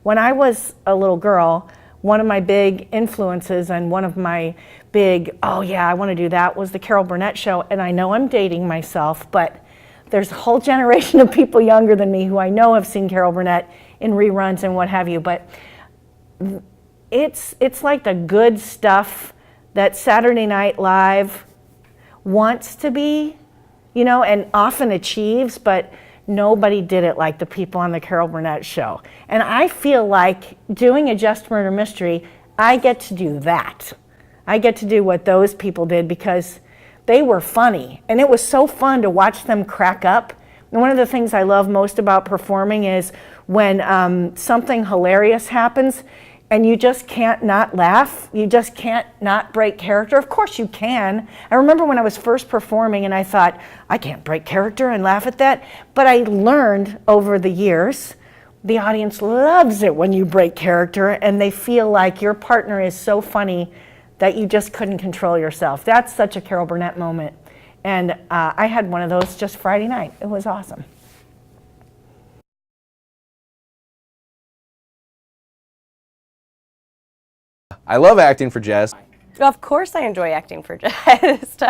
when I was a little girl, one of my big influences and one of my big, oh yeah, I want to do that, was the Carol Burnett show. And I know I'm dating myself, but there's a whole generation of people younger than me who I know have seen Carol Burnett in reruns and what have you. But it's like the good stuff that Saturday Night Live wants to be, you know, and often achieves, but nobody did it like the people on the Carol Burnett show. And I feel like doing a Just Murder Mystery, I get to do that. I get to do what those people did because they were funny. And it was so fun to watch them crack up. And one of the things I love most about performing is when something hilarious happens and you just can't not laugh. You just can't not break character. Of course you can. I remember when I was first performing and I thought, I can't break character and laugh at that. But I learned over the years, the audience loves it when you break character and they feel like your partner is so funny that you just couldn't control yourself. That's such a Carol Burnett moment. And I had one of those just Friday night. It was awesome. I love acting for Jest. Of course I enjoy acting for Jest.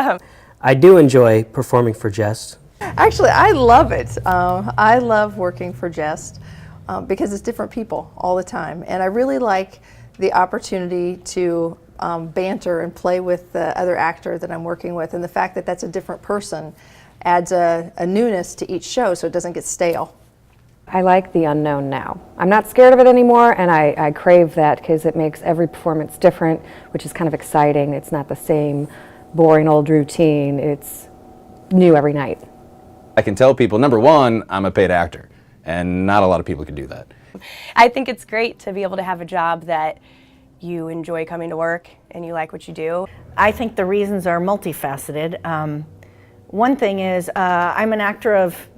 I do enjoy performing for Jest. Actually, I love it. I love working for Jest because it's different people all the time. And I really like the opportunity to banter and play with the other actor that I'm working with. And the fact that that's a different person adds a newness to each show so it doesn't get stale. I like the unknown now. I'm not scared of it anymore, and I crave that because it makes every performance different, which is kind of exciting. It's not the same boring old routine. It's new every night. I can tell people, number one, I'm a paid actor, and not a lot of people can do that. I think it's great to be able to have a job that you enjoy coming to work and you like what you do. I think the reasons are multifaceted. One thing is I'm an actor of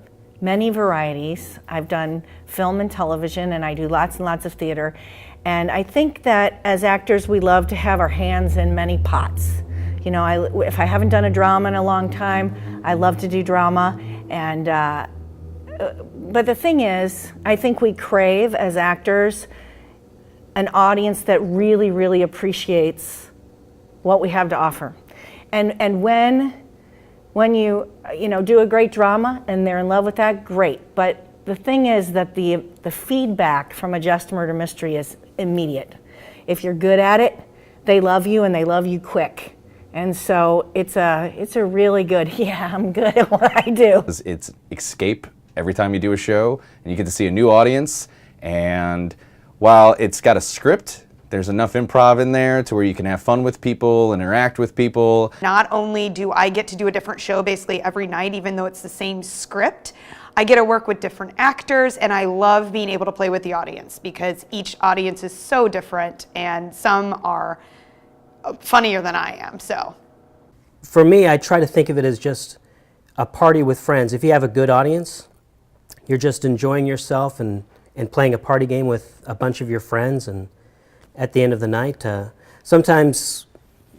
many varieties. I've done film and television, and I do lots and lots of theater. And I think that as actors, we love to have our hands in many pots. You know, if I haven't done a drama in a long time, I love to do drama. And but the thing is, I think we crave as actors an audience that really, really appreciates what we have to offer. And when you do a great drama and they're in love with that, great. But the thing is that the feedback from a Just Murder Mystery is immediate. If you're good at it, they love you and they love you quick. And so it's a really good, yeah, I'm good at what I do. It's escape every time you do a show, and you get to see a new audience. And while it's got a script, there's enough improv in there to where you can have fun with people, interact with people. Not only do I get to do a different show basically every night, even though it's the same script, I get to work with different actors, and I love being able to play with the audience because each audience is so different and some are funnier than I am, so. For me, I try to think of it as just a party with friends. If you have a good audience, you're just enjoying yourself and playing a party game with a bunch of your friends, and at the end of the night, sometimes,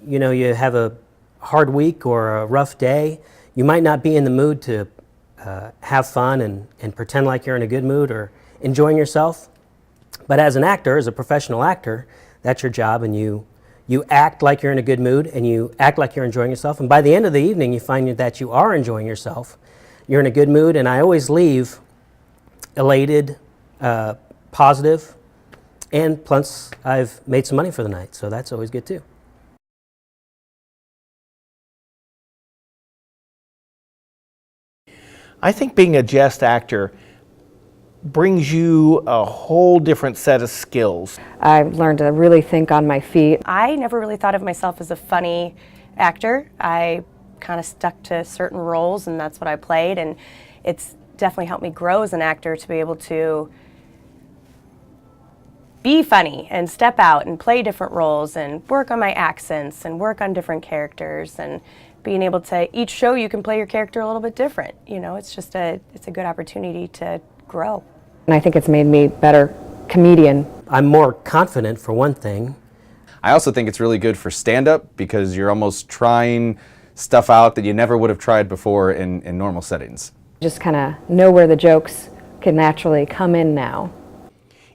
you know, you have a hard week or a rough day. You might not be in the mood to have fun and pretend like you're in a good mood or enjoying yourself. But as an actor, as a professional actor, that's your job, and you act like you're in a good mood and you act like you're enjoying yourself. And by the end of the evening, you find that you are enjoying yourself. You're in a good mood, and I always leave elated, positive, and plus I've made some money for the night, so that's always good too. I think being a Jest actor brings you a whole different set of skills. I've learned to really think on my feet. I never really thought of myself as a funny actor. I kind of stuck to certain roles, and that's what I played, and it's definitely helped me grow as an actor to be able to be funny and step out and play different roles and work on my accents and work on different characters, and being able to, each show you can play your character a little bit different. You know, it's just it's a good opportunity to grow. And I think it's made me a better comedian. I'm more confident, for one thing. I also think it's really good for stand-up because you're almost trying stuff out that you never would have tried before in normal settings. Just kind of know where the jokes can naturally come in now.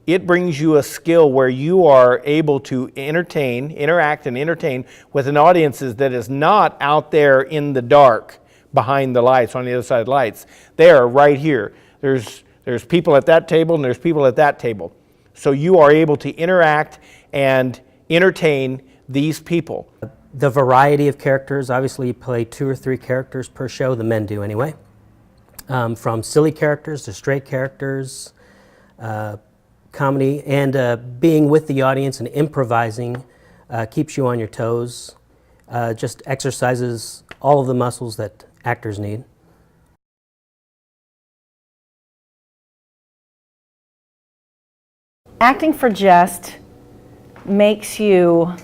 it brings you a skill where you are able to interact and entertain with an audience that is not out there in the dark behind the lights, on the other side of the lights. They are right here. There's people at that table and there's people at that table. So you are able to interact and entertain these people. The variety of characters, obviously you play 2 or 3 characters per show, the men do anyway. From silly characters to straight characters, comedy, and being with the audience and improvising keeps you on your toes, just exercises all of the muscles that actors need. Acting for Jest makes you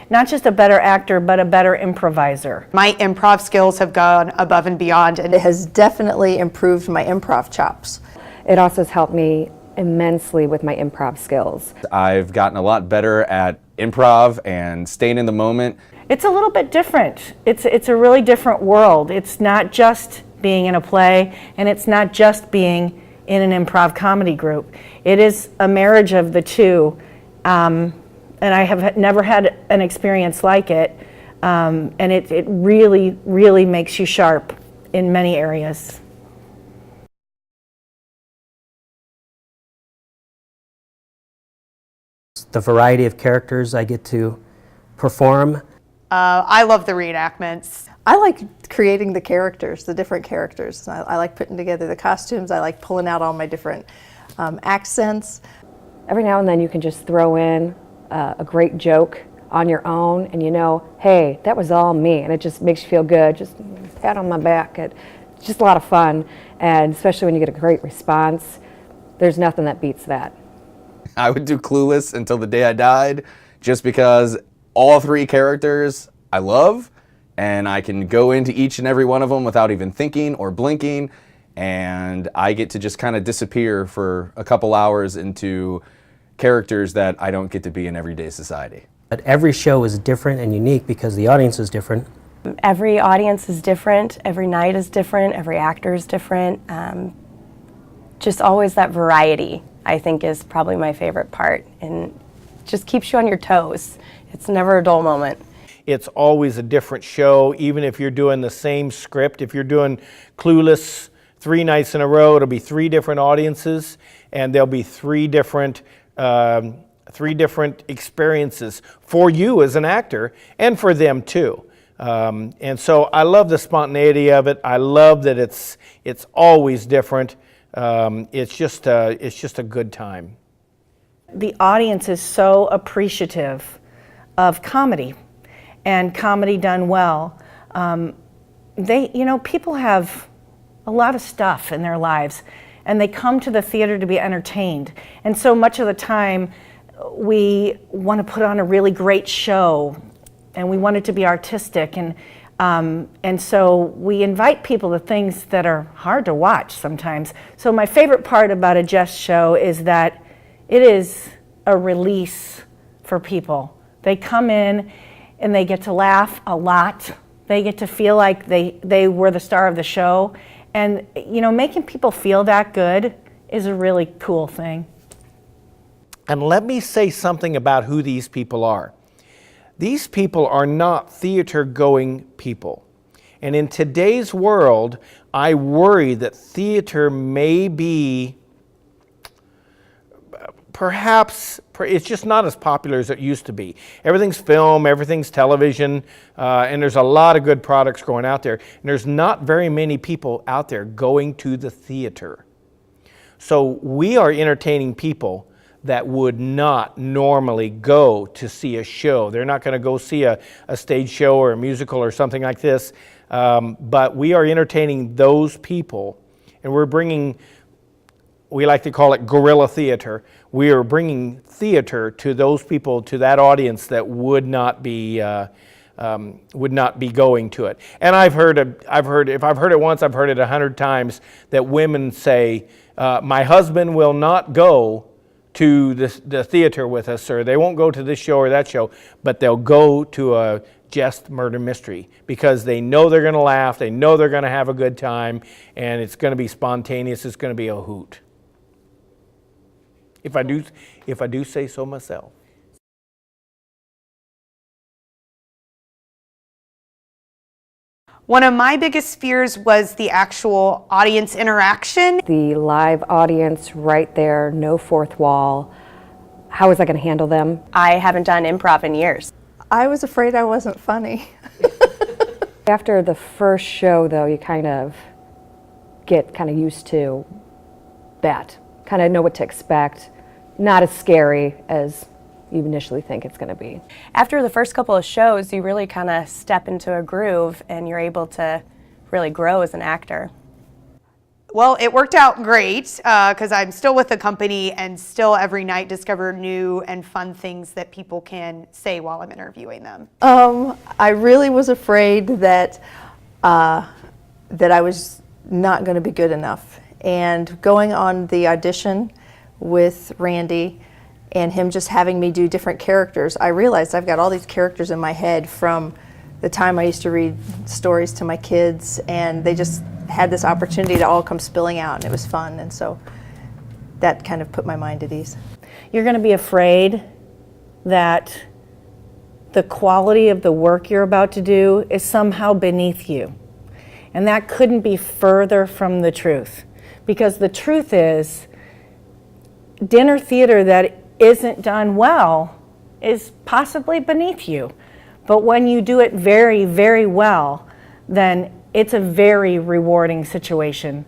not just a better actor, but a better improviser. My improv skills have gone above and beyond, and It has definitely improved my improv chops. It also has helped me immensely with my improv skills. I've gotten a lot better at improv and staying in the moment. It's a little bit different. It's a really different world. It's not just being in a play, and it's not just being in an improv comedy group. It is a marriage of the two, and I have never had an experience like it, and it really, really makes you sharp in many areas. The variety of characters I get to perform. I love the reenactments. I like creating the characters, the different characters. I like putting together the costumes. I like pulling out all my different accents. Every now and then you can just throw in a great joke on your own and you know, hey, that was all me, and it just makes you feel good, just pat on my back. It's just a lot of fun, and especially when you get a great response, there's nothing that beats that. I would do Clueless until the day I died, just because all 3 characters I love, and I can go into each and every one of them without even thinking or blinking, and I get to just kind of disappear for a couple hours into characters that I don't get to be in everyday society. But every show is different and unique because the audience is different. Every audience is different, every night is different, every actor is different. Just always that variety, I think, is probably my favorite part, and just keeps you on your toes. It's never a dull moment. It's always a different show, even if you're doing the same script. If you're doing Clueless 3 nights in a row, it'll be 3 different audiences, and there'll be 3 different experiences for you as an actor and for them too. And so I love the spontaneity of it. I love that it's always different. It's just a good time. The audience is so appreciative of comedy, and comedy done well. People have a lot of stuff in their lives, and they come to the theater to be entertained. And so much of the time, we want to put on a really great show, and we want it to be artistic, and so we invite people to things that are hard to watch sometimes. So my favorite part about a Jest show is that it is a release for people. They come in and they get to laugh a lot. They get to feel like they were the star of the show. And making people feel that good is a really cool thing. And let me say something about who these people are. These people are not theater-going people. And in today's world, I worry that theater may be perhaps, it's just not as popular as it used to be. Everything's film, everything's television, and there's a lot of good products going out there. And there's not very many people out there going to the theater. So we are entertaining people that would not normally go to see a show. They're not going to go see a stage show or a musical or something like this. But we are entertaining those people, and we're bringing, we like to call it guerrilla theater. We are bringing theater to those people, to that audience that would not be going to it. And if I've heard it once, I've heard it 100 times, that women say, my husband will not go to the theater with us, or they won't go to this show or that show, but they'll go to a Jest murder mystery because they know they're going to laugh, they know they're going to have a good time, and it's going to be spontaneous, it's going to be a hoot. if I do say so myself. One of my biggest fears was the actual audience interaction. The live audience right there, no fourth wall. How was I going to handle them? I haven't done improv in years. I was afraid I wasn't funny. After the first show, though, you kind of get used to that. Kind of know what to expect. Not as scary as you initially think it's going to be. After the first couple of shows, you really kind of step into a groove and you're able to really grow as an actor. Well, it worked out great because I'm still with the company and still every night discover new and fun things that people can say while I'm interviewing them. I really was afraid that that I was not going to be good enough. And going on the audition with Randy and him just having me do different characters, I realized I've got all these characters in my head from the time I used to read stories to my kids, and they just had this opportunity to all come spilling out, and it was fun. And so that kind of put my mind at ease. You're going to be afraid that the quality of the work you're about to do is somehow beneath you. And that couldn't be further from the truth. Because the truth is, dinner theater that isn't done well is possibly beneath you. But when you do it very, very well, then it's a very rewarding situation.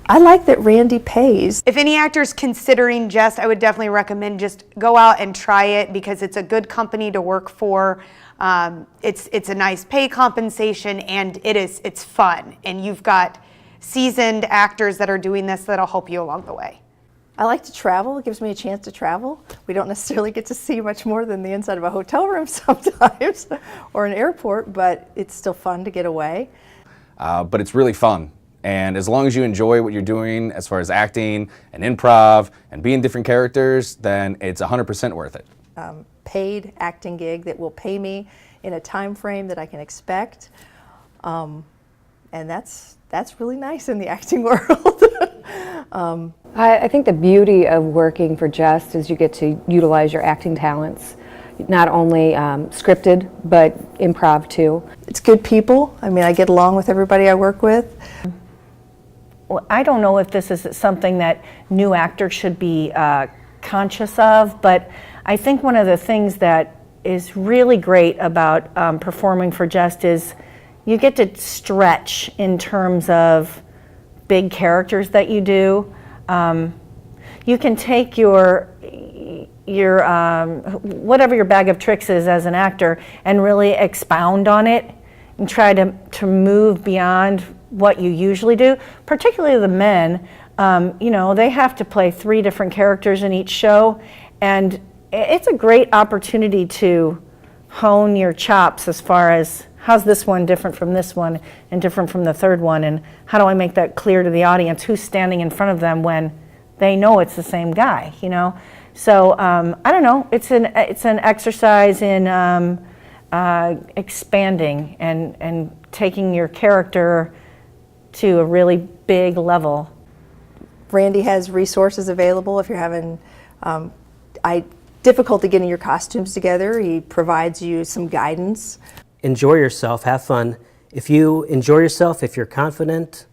I like that Randy pays. If any actor's considering Jest, I would definitely recommend just go out and try it because it's a good company to work for. It's a nice pay compensation, and it's fun. And you've got seasoned actors that are doing this that'll help you along the way. I like to travel. It gives me a chance to travel. We don't necessarily get to see much more than the inside of a hotel room sometimes or an airport, but it's still fun to get away. But it's really fun. And as long as you enjoy what you're doing as far as acting and improv and being different characters, then it's 100% worth it. Paid acting gig that will pay me in a time frame that I can expect. And that's really nice in the acting world. I think the beauty of working for Jest is you get to utilize your acting talents, not only scripted, but improv too. It's good people. I mean, I get along with everybody I work with. Well, I don't know if this is something that new actors should be conscious of, but I think one of the things that is really great about performing for Jest is you get to stretch in terms of big characters that you do. You can take your whatever your bag of tricks is as an actor and really expound on it and try to move beyond what you usually do. Particularly the men, they have to play 3 different characters in each show, and it's a great opportunity to hone your chops as far as how's this one different from this one and different from the third one, and how do I make that clear to the audience who's standing in front of them when they know it's the same guy, So I don't know. It's an exercise in expanding and taking your character to a really big level. Randy has resources available if you're having difficulty getting your costumes together. He provides you some guidance. Enjoy yourself, have fun. If you enjoy yourself, if you're confident,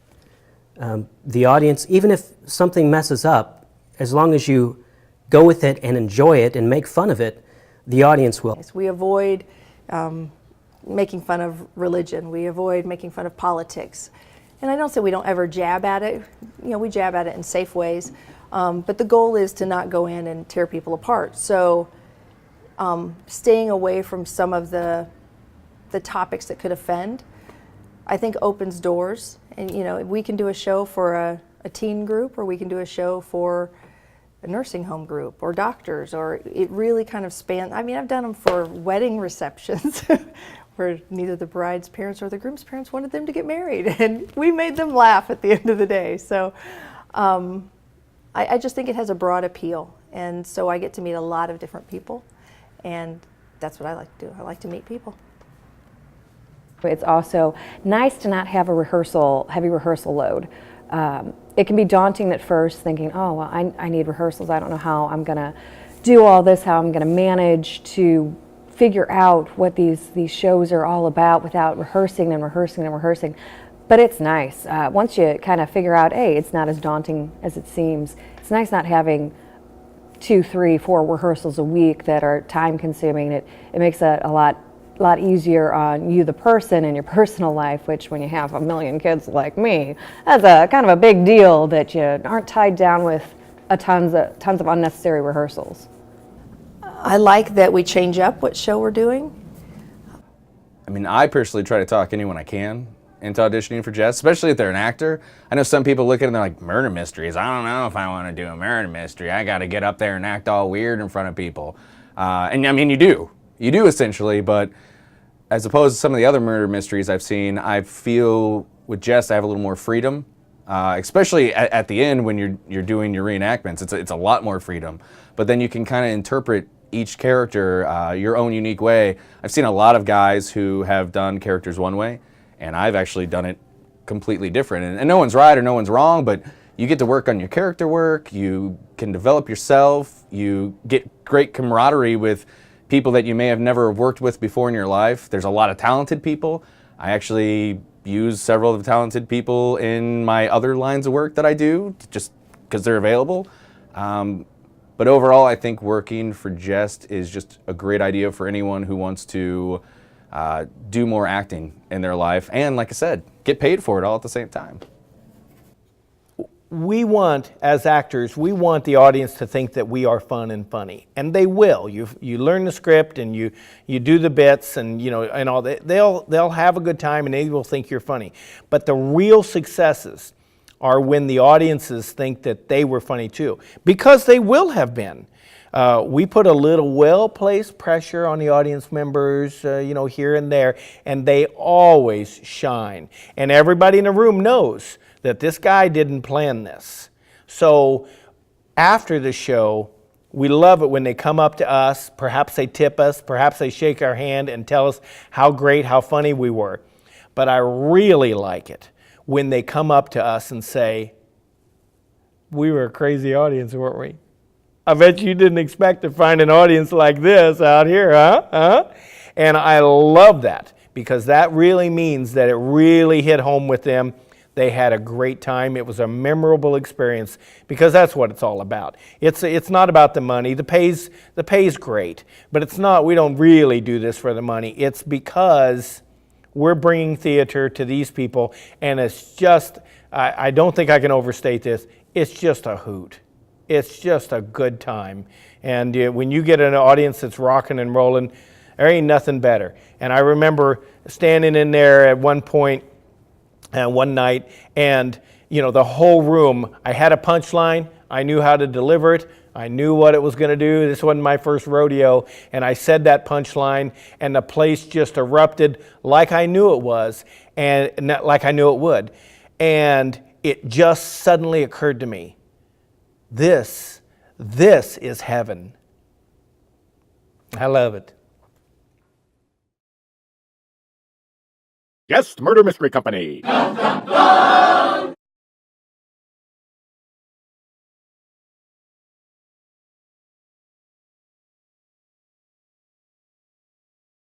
the audience, even if something messes up, as long as you go with it and enjoy it and make fun of it, the audience will. We avoid making fun of religion. We avoid making fun of politics. And I don't say we don't ever jab at it. We jab at it in safe ways. But the goal is to not go in and tear people apart. So staying away from some of the topics that could offend, I think opens doors. And we can do a show for a teen group, or we can do a show for a nursing home group or doctors, or it really kind of spans. I mean, I've done them for wedding receptions where neither the bride's parents or the groom's parents wanted them to get married, and we made them laugh at the end of the day. So I just think it has a broad appeal, and so I get to meet a lot of different people, and that's what I like to do. I like to meet people. It's also nice to not have a heavy rehearsal load. It can be daunting at first, thinking, oh, well, I need rehearsals. I don't know how I'm going to do all this, how I'm going to manage to figure out what these shows are all about without rehearsing and rehearsing and rehearsing. But it's nice. Once you kind of figure out, hey, it's not as daunting as it seems. It's nice not having 2, 3, 4 rehearsals a week that are time consuming. It makes it a lot easier on you, the person, in your personal life, which when you have a million kids like me, that's a kind of a big deal that you aren't tied down with tons of unnecessary rehearsals. I like that we change up what show we're doing. I mean, I personally try to talk anyone I can into auditioning for Jest, especially if they're an actor. I know some people look at it and they're like, murder mysteries? I don't know if I want to do a murder mystery. I got to get up there and act all weird in front of people. And I mean, you do essentially, but as opposed to some of the other murder mysteries I've seen, I feel with Jest I have a little more freedom, especially at the end when you're doing your reenactments. It's a lot more freedom, but then you can kind of interpret each character your own unique way. I've seen a lot of guys who have done characters one way, and I've actually done it completely different. And no one's right or no one's wrong, but you get to work on your character work, you can develop yourself, you get great camaraderie with people that you may have never worked with before in your life. There's a lot of talented people. I actually use several of the talented people in my other lines of work that I do, just because they're available. But overall, I think working for Jest is just a great idea for anyone who wants to do more acting in their life. And like I said, get paid for it all at the same time. We want, as actors, we want the audience to think that we are fun and funny, and they will. You learn the script and you do the bits and and all that. They'll have a good time and they will think you're funny. But the real successes are when the audiences think that they were funny too, because they will have been. We put a little well-placed pressure on the audience members, here and there, and they always shine. And everybody in the room knows that this guy didn't plan this. So after the show, we love it when they come up to us, perhaps they tip us, perhaps they shake our hand and tell us how great, how funny we were. But I really like it when they come up to us and say, we were a crazy audience, weren't we? I bet you didn't expect to find an audience like this out here, huh? And I love that, because that really means that it really hit home with them. They had a great time. It was a memorable experience, because that's what it's all about. It's not about the money. The pay's great, but it's not. We don't really do this for the money. It's because we're bringing theater to these people, and it's just, I don't think I can overstate this, it's just a hoot. It's just a good time. And when you get an audience that's rocking and rolling, there ain't nothing better. And I remember standing in there at one point, one night, and the whole room, I had a punchline, I knew how to deliver it, I knew what it was going to do. This wasn't my first rodeo, and I said that punchline, and the place just erupted like I knew it was, and like I knew it would. And it just suddenly occurred to me, this is heaven. I love it. Jest Murder Mystery Company.